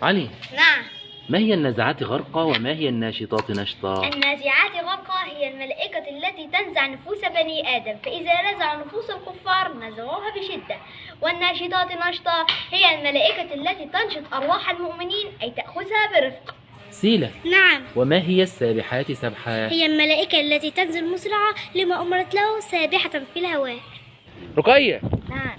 علي، نعم. ما هي النازعات غرقا وما هي الناشطات نشطا؟ النازعات غرقا هي الملائكة التي تنزع نفوس بني آدم، فإذا نزعوا نفوس الكفار نزعوها بشدة. والناشطات نشطا هي الملائكة التي تنشط أرواح المؤمنين، أي تأخذها برفق. سيلة، نعم. وما هي السابحات سبحا؟ هي الملائكة التي تنزل مسرعة لما أمرت له سابحة في الهواء. رقية، نعم.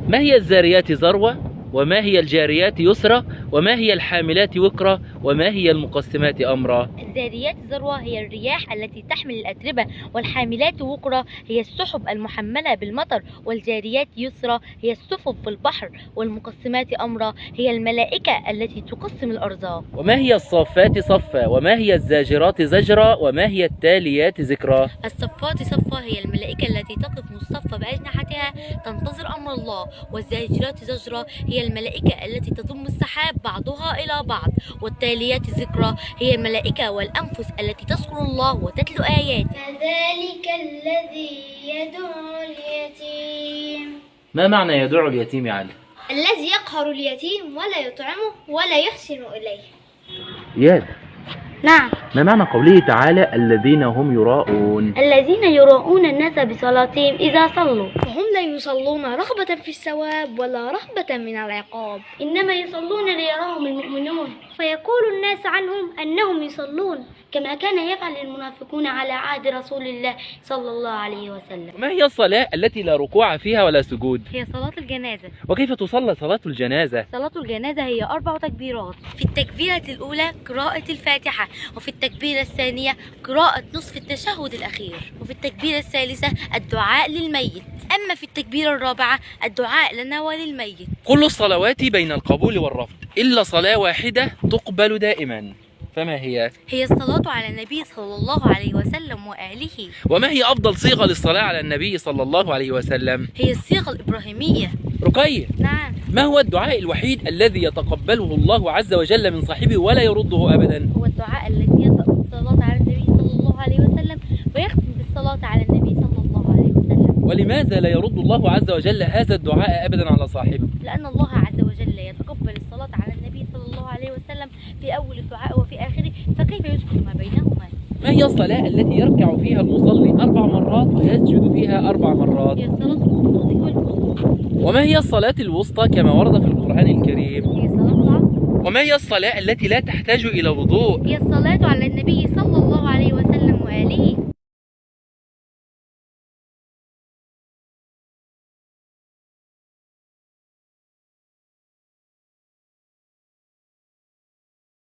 ما هي الزاريات ذروة وما هي الجاريات يسرا وما هي الحاملات وقرا وما هي المقسمات أمرا؟ الذاريات ذروة هي الرياح التي تحمل الأتربة، والحاملات وقرا هي السحب المحملة بالمطر، والجاريات يسرا هي السفن في البحر، والمقسمات أمرا هي الملائكة التي تقسم الأرزاق. وما هي الصافات صفا وما هي الزاجرات زجرا وما هي التاليات ذكرا؟ الصفات صفا هي الملائكة التي تقف مصطفى بأجنحتها تنتظر أمر الله، والزاجرات زجرا هي الملائكة التي تضم السحاب بعضها إلى بعض، والتاليات ذكرى هي الملائكة والأنفس التي تذكر الله وتتلو آياته. كذلك الذي يدعو اليتيم. ما معنى يدع اليتيم يا علي؟ الذي يقهر اليتيم ولا يطعمه ولا يحسن إليه. إياد، نعم. ما معنى قوله تعالى الذين هم يراءون؟ الذين يراءون الناس بصلاتهم إذا صلوا، فهم لا يصلون رغبة في الثواب ولا رهبة من العقاب، إنما يصلون ليراهم المؤمنون، فيقول الناس عنهم أنهم يصلون كما كان يفعل المنافقون على عهد رسول الله صلى الله عليه وسلم. ما هي الصلاة التي لا ركوع فيها ولا سجود؟ هي صلاة الجنازة. وكيف تصلى صلاة الجنازة؟ صلاة الجنازة هي 4 تكبيرات. في التكبيرة الأولى قراءة الفاتحة، وفي التكبيرة الثانية قراءة نصف التشهد الأخير، وفي التكبيرة الثالثة الدعاء للميت، أما في التكبيرة الرابعة الدعاء لنا وللميت. كل الصلوات بين القبول والرفض إلا صلاة واحدة تقبل دائما، فما هي؟ هي الصلاة على النبي صلى الله عليه وسلم وآله. وما هي أفضل صيغة للصلاة على النبي صلى الله عليه وسلم؟ هي الصيغة الإبراهيمية. رقية، نعم. ما هو الدعاء الوحيد الذي يتقبله الله عز وجل من صاحبه ولا يرده أبدا؟ هو الدعاء الذي يبدأ بالصلاة على النبي صلى الله عليه وسلم ويختم بالصلاة على النبي صلى الله عليه وسلم. ولماذا لا يرد الله عز وجل هذا الدعاء أبدا على صاحبه؟ لأن الله عز وجل يتقبل الصلاة على النبي صلى الله عليه وسلم في أول الدعاء وفي آخره، فكيف يذكر ما بينهما؟ ما هي الصلاة التي يركع فيها المصلي 4 مرات ويسجد فيها 4 مرات؟ هي الصلاة الوسطى والوسطى. وما هي الصلاة الوسطى كما ورد في القرآن الكريم؟ هي صلاة العصر. وما هي الصلاة التي لا تحتاج إلى وضوء؟ هي الصلاة على النبي صلى الله عليه وسلم وآله.